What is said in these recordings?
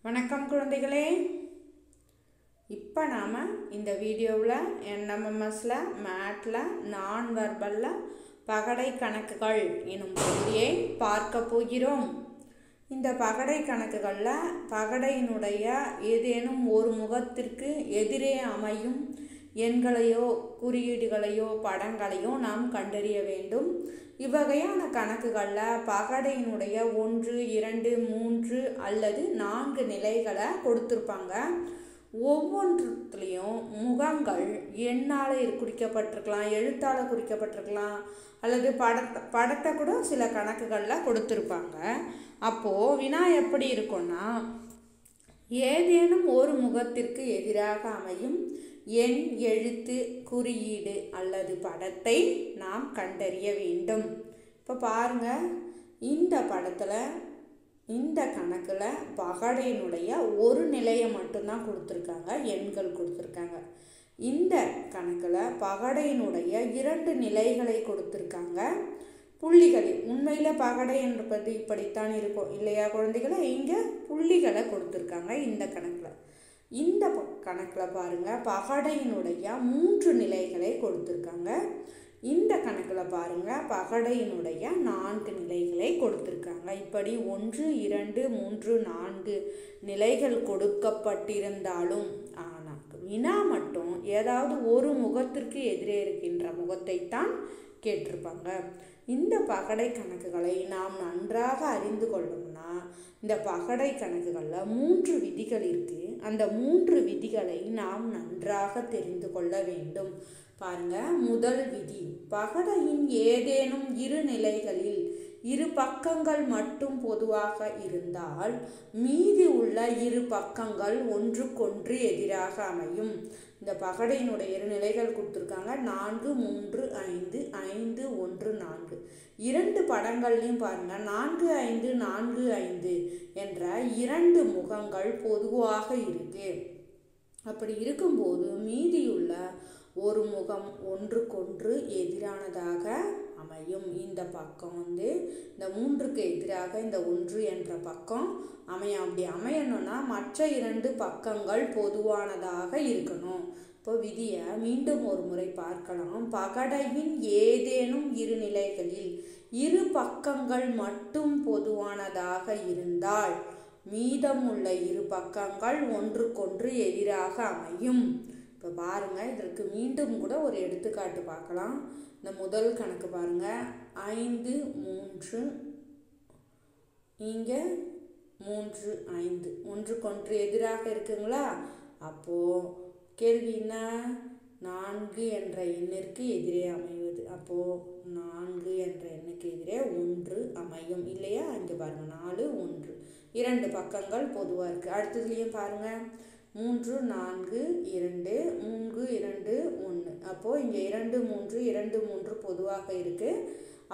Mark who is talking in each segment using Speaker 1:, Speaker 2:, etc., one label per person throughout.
Speaker 1: வணக்கம் குழந்தைகளே. இப்போ நாம் இந்த வீடியோவில் NMMSல மேட்டில் நான் வெர்பலில் பகடை கணக்குகள் எனும் பகுதியை பார்க்க போகிறோம். இந்த பகடை கணக்குகளில் பகடையினுடைய ஏதேனும் ஒரு முகத்திற்கு எதிரே அமையும் எண்களையோ குறியீடுகளையோ படங்களையோ நாம் கண்டறிய வேண்டும். இவ்வகையான கணக்குகளில் பகடையினுடைய 1, 2, 3 அல்லது 4 நிலைகளை கொடுத்துருப்பாங்க. ஒவ்வொன்றுலேயும் முகங்கள் எண்ணால் குறிக்கப்பட்டிருக்கலாம், எழுத்தால் குறிக்கப்பட்டிருக்கலாம், அல்லது படத்தை கூட சில கணக்குகளில் கொடுத்துருப்பாங்க. அப்போது வினா எப்படி இருக்கும்னா, ஏதேனும் ஒரு முகத்திற்கு எதிராக அமையும் எண், எழுத்து, குறியீடு அல்லது படத்தை நாம் கண்டறிய வேண்டும். இப்போ பாருங்கள், இந்த படத்தில் இந்த கணக்கில் பகடையினுடைய ஒரு நிலையை மட்டும்தான் கொடுத்துருக்காங்க, எண்கள் கொடுத்துருக்காங்க. இந்த கணக்கில் பகடையினுடைய 2 நிலைகளை கொடுத்துருக்காங்க, புள்ளிகளை. உண்மையில் பகடை என்பது இப்படித்தான் இருக்கும் இல்லையா குழந்தைகளை? இங்கே புள்ளிகளை கொடுத்துருக்காங்க இந்த கணக்கில். இந்த கணக்கில் பாருங்கள், பகடையினுடைய 3 நிலைகளை கொடுத்துருக்காங்க. இந்த கணக்கில் பாருங்கள், பகடையினுடைய 4 நிலைகளை கொடுத்துருக்காங்க. இப்படி 1, 2, 3, 4 நிலைகள் கொடுக்கப்பட்டிருந்தாலும் ஆனால் வினா மட்டும் ஏதாவது ஒரு முகத்திற்கு எதிரே இருக்கின்ற முகத்தை தான் கேட்டிருப்பாங்க. இந்த பகடை கணக்குகளை நாம் நன்றாக அறிந்து கொள்ளணும்னா, இந்த பகடை கணக்குகளில் 3 விதிகள் இருக்குது. அந்த 3 விதிகளை நாம் நன்றாக தெரிந்து கொள்ள வேண்டும். பாருங்க, முதல் விதி, பகடையின் ஏதேனும் 2 நிலைகளில் 2 பக்கங்கள் மட்டும் பொதுவாக இருந்தால் மீதி உள்ள 2 பக்கங்கள் ஒன்றுக்கொன்று எதிராக அமையும். இந்த பகடையினுடைய 2 நிலைகள் கொடுத்துருக்காங்க, 4, 3, 5, 5, 1, 4. 2 படங்கள்லையும் பாருங்கள், 4, 5, 4, 5 என்ற 2 முகங்கள் பொதுவாக இருக்கு. அப்படி இருக்கும்போது மீதியுள்ள ஒரு முகம் ஒன்றுக்கொன்று எதிரானதாக அமையும். இந்த பக்கம் இந்த 3க்கு எதிராக இந்த 1 என்ற பக்கம் அமையும். அப்படி அமையணும்னா மற்ற 2 பக்கங்கள் பொதுவானதாக இருக்கணும். இப்போ விதியை மீண்டும் ஒரு முறை பார்க்கலாம். பகடையின் ஏதேனும் 2 நிலைகளில் 2 பக்கங்கள் மட்டும் பொதுவானதாக இருந்தால் மீதமுள்ள 2 பக்கங்கள் ஒன்றுக்கொன்று எதிராக அமையும். இப்போ பாருங்கள், இதற்கு மீண்டும் கூட ஒரு எடுத்துக்காட்டு பார்க்கலாம். இந்த முதல் கணக்கு பாருங்கள், 5, 3, இங்கே 3, 5 ஒன்றுக்கொன்று எதிராக இருக்குங்களா? அப்போது கேள்வி என்ன? 4 என்ற எண்ணிற்கு எதிரே அமைவது. அப்போது 4 என்ற எண்ணுக்கு எதிரே 1 அமையும் இல்லையா? இங்கே பாருங்கள், 4, 1 2 பக்கங்கள் பொதுவாக இருக்குது. அடுத்ததுலேயும் பாருங்கள், 3, 4, 2, 3, 2, 1. அப்போது இங்கே 2, 3, 2, 3 பொதுவாக இருக்குது.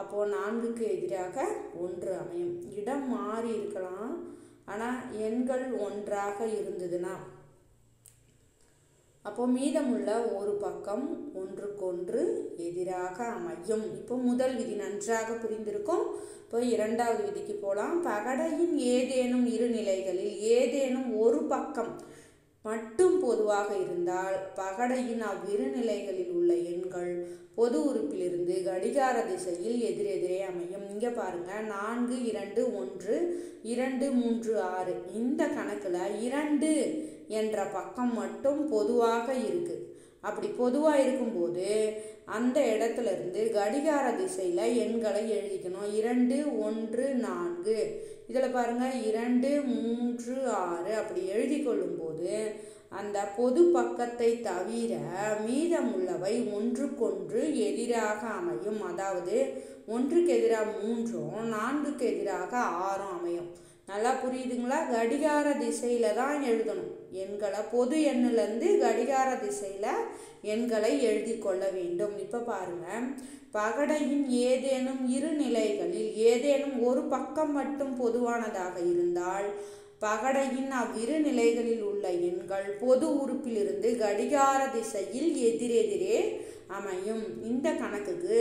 Speaker 1: அப்போது 4க்கு எதிராக 1 அமையும். இடம் மாறி இருக்கலாம், ஆனால் எண்கள் ஒன்றாக இருந்ததுன்னா அப்போது மீதமுள்ள ஒரு பக்கம் ஒன்றுக்கொன்று எதிராக அமையும். இப்போ முதல் விதி நன்றாக புரிந்திருக்கும். இப்போ இரண்டாவது விதிக்கு போகலாம். பகடையின் ஏதேனும் 2 நிலைகளில் ஏதேனும் ஒரு பக்கம் மட்டும் பொதுவாக இருந்தால் பகடையின் அவ்விரு நிலைகளில் உள்ள எண்கள் பொது உறுப்பிலிருந்து கடிகார திசையில் எதிரெதிரே அமையும். இங்கே பாருங்கள், 4, 2, 1, 2, 3, 6. இந்த கணக்கில் 2 என்ற பக்கம் மட்டும் பொதுவாக இருக்குது. அப்படி பொதுவாக இருக்கும்போது அந்த இடத்துல இருந்து கடிகார திசையில் எண்களை எழுதிக்கணும். 2, 1, 4. இதில் பாருங்கள், 2, 3, 6 அப்படி எழுதி கொள்ளும்போது அந்த பொது பக்கத்தை தவிர மீதமுள்ளவை ஒன்றுக்கொன்று எதிராக அமையும். அதாவது 1க்கு எதிராக 3ம் 4க்கு எதிராக 6ம் அமையும். நல்லா புரியுதுங்களா? கடிகார திசையில் தான் எழுதணும் எண்களை. பொது எண்ணிலேருந்து கடிகார திசையில் எண்களை எழுதி கொள்ள வேண்டும். இப்போ பாருங்கள், பகடையின் ஏதேனும் 2 நிலைகளில் ஏதேனும் ஒரு பக்கம் மட்டும் பொதுவானதாக இருந்தால் பகடையின் அவ்விரு நிலைகளில் உள்ள எண்கள் பொது உறுப்பிலிருந்து கடிகார திசையில் எதிரெதிரே அமையும். இந்த கணக்குக்கு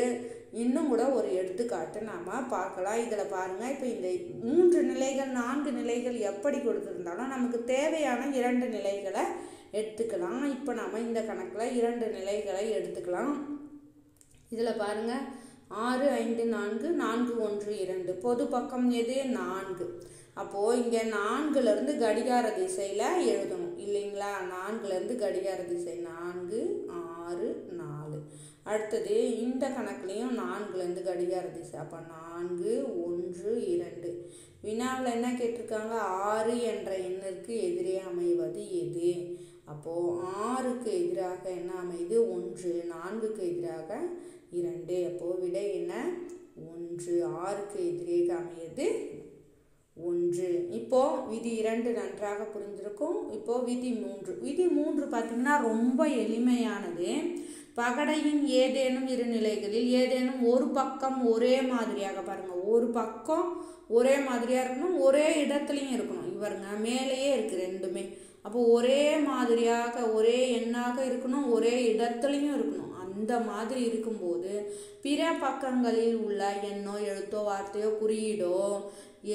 Speaker 1: இன்னும் கூட ஒரு எடுத்துக்காட்டு நாம் பார்க்கலாம். இதில் பாருங்கள், இப்போ இந்த 3 நிலைகள் 4 நிலைகள் எப்படி கொடுத்துருந்தாலும் நமக்கு தேவையான 2 நிலைகளை எடுத்துக்கலாம். இப்போ நம்ம இந்த கணக்கில் 2 நிலைகளை எடுத்துக்கலாம். இதில் பாருங்கள் 6 5 4 4 1 2 பொது பக்கம் எது 4. அப்போது இங்கே 4லேருந்து கடிகார திசையில் எழுதணும் இல்லைங்களா. 4லேருந்து கடிகார திசை 4 6 4. அடுத்தது இந்த கணக்குலேயும் 4லேருந்து கடிகார திசை. அப்போ 4 1 2. வினாவில் என்ன கேட்டிருக்காங்க, 6 என்ற எண்ணிற்கு எதிரே அமைவது எது? அப்போது 6க்கு எதிராக என்ன அமைது 1, 4க்கு எதிராக 2. அப்போது விடை என்ன 1. 6க்கு எதிரே அமையது 1. இப்போது விதி 2 நன்றாக புரிஞ்சிருக்கும். இப்போது விதி 3. விதி 3 பார்த்திங்கன்னா ரொம்ப எளிமையானது. பகடையின் ஏதேனும் 2 நிலைகளில் ஏதேனும் ஒரு பக்கம் ஒரே மாதிரியாக, பாருங்கள் ஒரு பக்கம் ஒரே மாதிரியாக இருக்கணும், ஒரே இடத்துலையும் இருக்கணும். இவருங்க மேலேயே இருக்குது ரெண்டுமே. அப்போ ஒரே மாதிரியாக ஒரே எண்ணாக இருக்கணும், ஒரே இடத்துலையும் இருக்கணும். அந்த மாதிரி இருக்கும்போது பிற பக்கங்களில் உள்ள எண்ணோ எழுத்தோ வார்த்தையோ குறியீடோ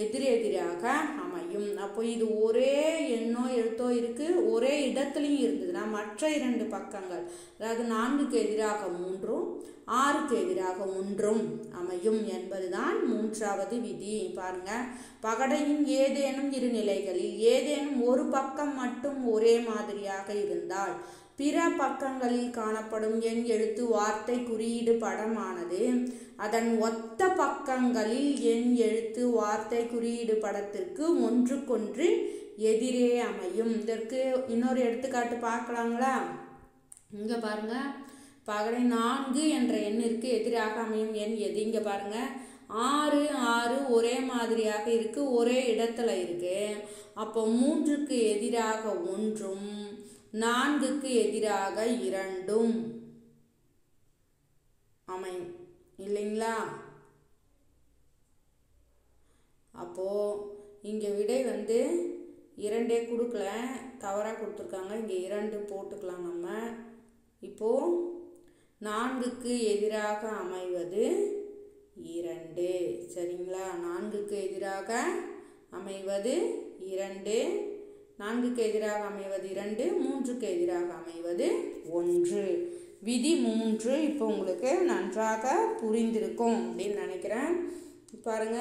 Speaker 1: எதிரெதிராக அமையும். அப்போ இது ஒரே எண்ணோ எழுத்தோ இருக்குது, ஒரே இடத்துலையும் இருந்ததுன்னா மற்ற 2 பக்கங்கள், அதாவது 4க்கு எதிராக 3ம் 6க்கு எதிராக 1ம் அமையும் என்பதுதான் 3வது விதி. பாருங்க, பகடையின் ஏதேனும் 2 நிலைகளில் ஏதேனும் ஒரு பக்கம் மட்டும் ஒரே மாதிரியாக இருந்தால் பிற பக்கங்களில் காணப்படும் எண் எழுத்து வார்த்தை குறியீடு படமானது அதன் ஒத்த பக்கங்களில் எண் எழுத்து வார்த்தை குறியீடு படத்திற்கு ஒன்றுக்கொன்று எதிரே அமையும். இதற்கு இன்னொரு எடுத்துக்காட்டு பார்க்கலாங்களா. இங்கே பாருங்க, பகடை 4 என்ற எண்ணிற்கு எதிராக அமையும் எண் எது? இங்கே பாருங்க 6 6 ஒரே மாதிரியாக இருக்கு, ஒரே இடத்துல இருக்கு. அப்போ 3க்கு எதிராக 1ம் 4க்கு எதிராக 2ம் அமையும் இல்லைங்களா. அப்போ இங்கே விடை 2 கொடுக்கல, தவறாக கொடுத்துருக்காங்க. இங்கே 2 போட்டுக்கலாம் நம்ம. இப்போ 4க்கு எதிராக அமைவது 2. சரிங்களா, 4க்கு எதிராக அமைவது 2, 4க்கு எதிராக அமைவது 2, 3க்கு எதிராக அமைவது 1. விதி 3 இப்போ உங்களுக்கு நன்றாக புரிந்திருக்கும் அப்படின்னு நினைக்கிறேன். பாருங்க,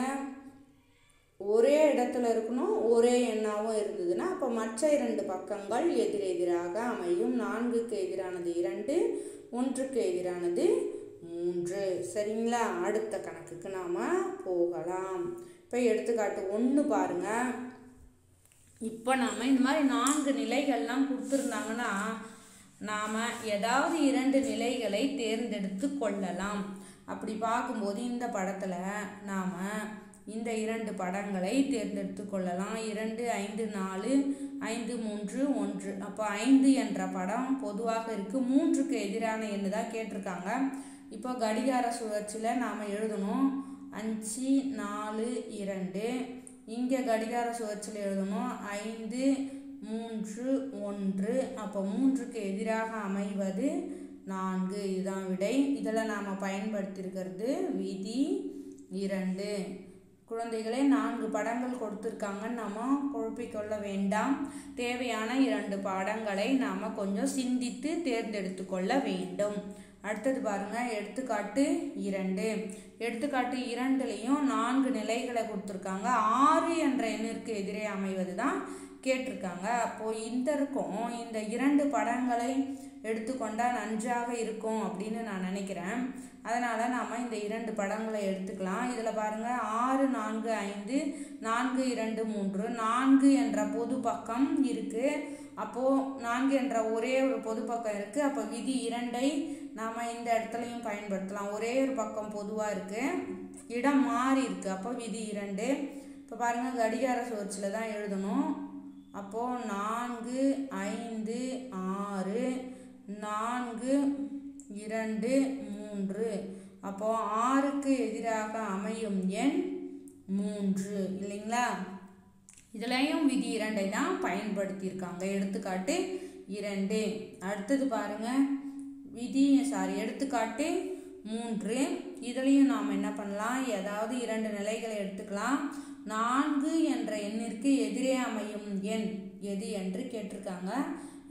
Speaker 1: ஒரே இடத்துல இருக்கணும், ஒரே எண்ணாகவும் இருந்ததுன்னா அப்போ மற்ற 2 பக்கங்கள் எதிரெதிராக அமையும். 4க்கு எதிரானது 2, 1க்கு எதிரானது 3. சரிங்களா, அடுத்த கணக்குக்கு நாம் போகலாம். இப்போ எடுத்துக்காட்டு 1 பாருங்க. இப்போ நாம் இந்த மாதிரி 4 நிலைகள்லாம் கொடுத்துருந்தாங்கன்னா நாம் ஏதாவது 2 நிலைகளை தேர்ந்தெடுத்து கொள்ளலாம். அப்படி பார்க்கும்போது இந்த படத்தில் நாம் இந்த 2 படங்களை தேர்ந்தெடுத்து கொள்ளலாம். 2 5 4 5 3 1. அப்போ 5 என்ற படம் பொதுவாக இருக்குது. 3க்கு எதிரான எண்ணு தான் கேட்டிருக்காங்க. இப்போ கடிகார சுழற்சியில் நாம் எழுதணும் 5 4 2. இங்கே கடிகார சுழற்சியில் எழுதணும் 5 3 1. அப்போ 3க்கு எதிராக அமைவது 4. இதுதான் விடை. இதில் நாம் பயன்படுத்தியிருக்கிறது விதி 2. குழந்தைகளே, 4 படங்கள் கொடுத்துருக்காங்கன்னு நாம் குழப்பிக்கொள்ள வேண்டாம். தேவையான 2 படங்களை நாம் கொஞ்சம் சிந்தித்து தேர்ந்தெடுத்து கொள்ள வேண்டும். அடுத்தது பாருங்கள், எடுத்துக்காட்டு 2. எடுத்துக்காட்டு 2லையும் 4 நிலைகளை கொடுத்துருக்காங்க. 6 என்ற எண்ணிற்கு எதிரே அமைவது தான் கேட்டிருக்காங்க. அப்போது இந்த 2 படங்களை எடுத்துக்கொண்டால் நன்றாக இருக்கும் அப்படின்னு நான் நினைக்கிறேன். அதனால் நாம் இந்த 2 படங்களை எடுத்துக்கலாம். இதில் பாருங்கள் 6 4 5 4 2 3. 4 என்ற பொது பக்கம் இருக்குது. அப்போது 4 என்ற ஒரே ஒரு பொது பக்கம் இருக்குது. அப்போ விதி 2ஐ நாம் இந்த இடத்துலையும் பயன்படுத்தலாம். ஒரே ஒரு பக்கம் பொதுவாக இருக்குது, இடம் மாறி இருக்குது. அப்போ விதி 2. இப்போ பாருங்கள், கடிகார சுழற்சியில் தான் எழுதணும். அப்போது 4 5 6 4 2 3. அப்போது 6க்கு எதிராக அமையும் எண் 3 இல்லைங்களா. இதுலையும் விதி 2ஐ தான் பயன்படுத்தியிருக்காங்க. எடுத்துக்காட்டு 2. அடுத்தது பாருங்கள், எடுத்துக்காட்டு 3. இதுலேயும் நாம் என்ன பண்ணலாம், ஏதாவது 2 நிலைகளை எடுத்துக்கலாம். 4 என்ற எண்ணிற்கு எதிரே அமையும் எண் எது என்று கேட்டிருக்காங்க.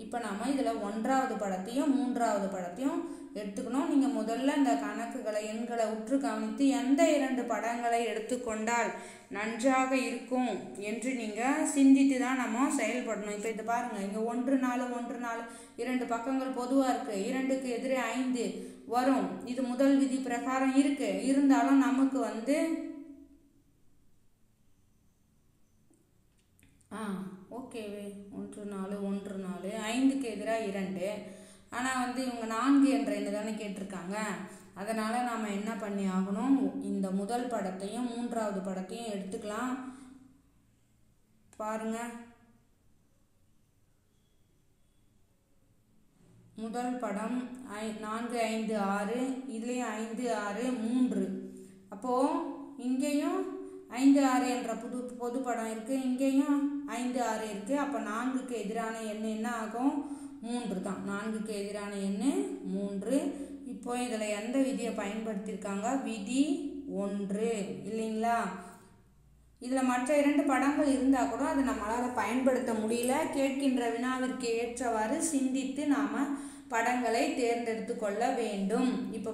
Speaker 1: இப்போ நம்ம இதில் 1வது படத்தையும் 3வது படத்தையும் எடுத்துக்கணும். நீங்கள் முதல்ல இந்த கணக்குகளை எண்களை உற்று கவனித்து எந்த 2 படங்களை எடுத்துக்கொண்டால் நன்றாக இருக்கும் என்று நீங்கள் சிந்தித்து தான் நம்ம செயல்படணும். இப்போ இது பாருங்கள், இங்கே 1 4 1 4 2 பக்கங்கள் பொதுவாக இருக்குது. 2க்கு எதிரே 5 வரும். இது முதல் விதி பிரகாரம் இருக்கு. இருந்தாலும் நமக்கு ஓகேவே 1 4 1 4 5க்கு எதிராக 2. ஆனால் இவங்க 4 என்ற எண்ணு தானே கேட்டிருக்காங்க. அதனால் நாம் என்ன பண்ணி ஆகணும், இந்த முதல் படத்தையும் 3வது படத்தையும் எடுத்துக்கலாம். பாருங்க, முதல் படம் 4 5 6, இதுலேயும் 5 6 3. அப்போது இங்கேயும் 5 6 என்ற பொது படம் இருக்குது, இங்கேயும் 5 6 இருக்குது. அப்போ 4க்கு எதிரான எண் என்ன ஆகும், 3 தான். 4க்கு எதிரான எண் 3. இப்போ இதில் எந்த விதியை பயன்படுத்தியிருக்காங்க, விதி 1 இல்லைங்களா. இதில் மற்ற 2 படங்கள் இருந்தால் கூட அதை நம்மளால் பயன்படுத்த முடியல. கேட்கின்ற வினாவிற்கு ஏற்றவாறு சிந்தித்து நாம் படங்களை தேர்ந்தெடுத்து கொள்ள வேண்டும். இப்போ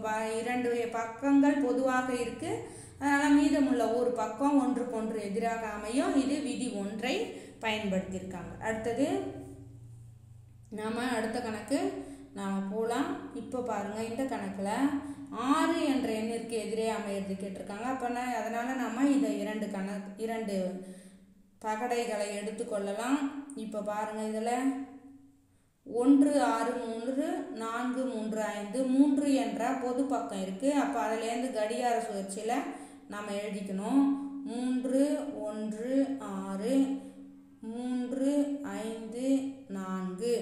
Speaker 1: 2 பக்கங்கள் பொதுவாக இருக்குது. அதனால் மீதமுள்ள ஒரு பக்கம் ஒன்றுக்கொன்று எதிராக அமையும். இது விதி 1ஐ பயன்படுத்தியிருக்காங்க. அடுத்தது நாம் அடுத்த கணக்கு நாம் போகலாம். இப்போ பாருங்கள், இந்த கணக்கில் 6 என்ற எண்ணிற்கு எதிரே அமையிறது கேட்டிருக்காங்க. அப்போ அதனால் நம்ம இதை 2 பகடைகளை எடுத்துக்கொள்ளலாம். இப்போ பாருங்கள், இதில் 1 6 3 4 3 5 3 என்ற பொது பக்கம் இருக்குது. அப்போ அதிலேருந்து கடிகார சுழற்சியில் நாம் எழுதிக்கணும். 3 1 6 3 5 4.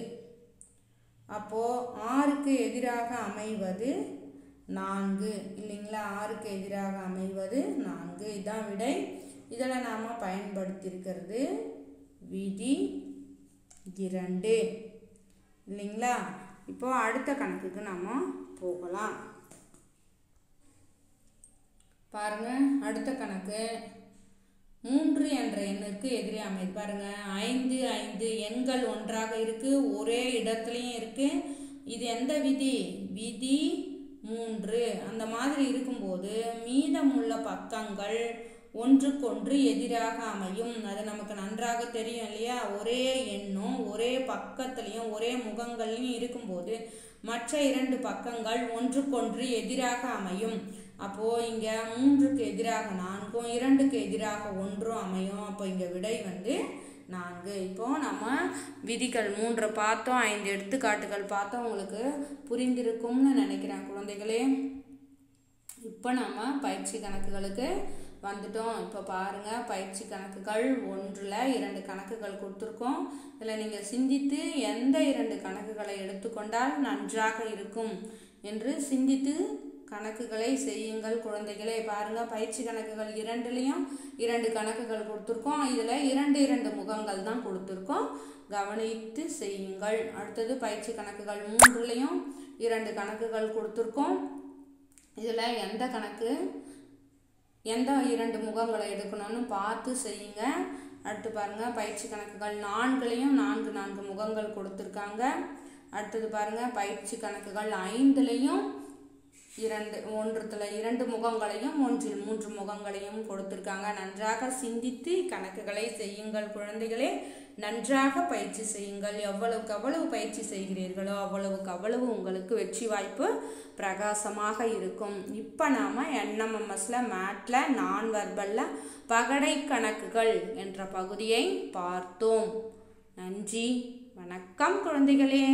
Speaker 1: அப்போது 6க்கு எதிராக அமைவது 4 இல்லைங்களா. 6க்கு எதிராக அமைவது 4. இதுதான் விடை. இதில் நாம் பயன்படுத்தியிருக்கிறது விதி 2 இல்லைங்களா. இப்போ அடுத்த கணக்குக்கு நாம் போகலாம். பாருங்க, அடுத்த கணக்கு 3 என்ற எண்ணிற்கு எதிரே அமைது. பாருங்க, 5 5 எண்கள் ஒன்றாக இருக்கு, ஒரே இடத்துலையும் இருக்கு. இது எந்த விதி, விதி 3. அந்த மாதிரி இருக்கும்போது மீதமுள்ள பக்கங்கள் ஒன்றுக்கொன்று எதிராக அமையும். அது நமக்கு நன்றாக தெரியும் இல்லையா. ஒரே எண்ணும் ஒரே பக்கத்துலேயும் ஒரே முகங்கள்லையும் இருக்கும்போது மற்ற 2 பக்கங்கள் ஒன்றுக்கொன்று எதிராக அமையும். அப்போது இங்கே 3க்கு எதிராக 4ம் 2க்கு எதிராக 1ம் அமையும். அப்போ இங்கே விடை 4. இப்போது நம்ம விதிகள் 3 பார்த்தோம், 5 எடுத்துக்காட்டுகள் பார்த்தோம். உங்களுக்கு புரிந்திருக்கும்னு நினைக்கிறேன் குழந்தைகளே. இப்போ நம்ம பயிற்சி கணக்குகளுக்கு வந்துட்டோம். இப்போ பாருங்கள், பயிற்சி கணக்குகள் 1ல் 2 கணக்குகள் கொடுத்துருக்கோம். இதில் நீங்கள் சிந்தித்து எந்த 2 கணக்குகளை எடுத்துக்கொண்டால் நன்றாக இருக்கும் என்று சிந்தித்து கணக்குகளை செய்யுங்கள் குழந்தைகளே. பாருங்கள், பயிற்சி கணக்குகள் 2லையும் 2 கணக்குகள் கொடுத்துருக்கோம். இதில் 2 முகங்கள் தான் கொடுத்துருக்கோம். கவனித்து செய்யுங்கள். அடுத்தது பயிற்சி கணக்குகள் 3லையும் 2 கணக்குகள் கொடுத்துருக்கோம். இதில் எந்த 2 முகங்களை எடுக்கணும்னு பார்த்து செய்யுங்க. அடுத்து பாருங்கள், பயிற்சி கணக்குகள் 4லையும் 4 முகங்கள் கொடுத்துருக்காங்க. அடுத்தது பாருங்கள், பயிற்சி கணக்குகள் 5லையும் 2 முகங்களையும் 1ல் 3 முகங்களையும் கொடுத்துருக்காங்க. நன்றாக சிந்தித்து கணக்குகளை செய்யுங்கள் குழந்தைகளே. நன்றாக பயிற்சி செய்யுங்கள். எவ்வளவுக்கு அவ்வளவு பயிற்சி செய்கிறீர்களோ அவ்வளவுக்கு அவ்வளவு உங்களுக்கு வெற்றி வாய்ப்பு பிரகாசமாக இருக்கும். இப்போ நாம் NMMSல மேட்டில் நான் வெர்பலில் பகடை கணக்குகள் என்ற பகுதியை பார்த்தோம். நன்றி, வணக்கம் குழந்தைகளே.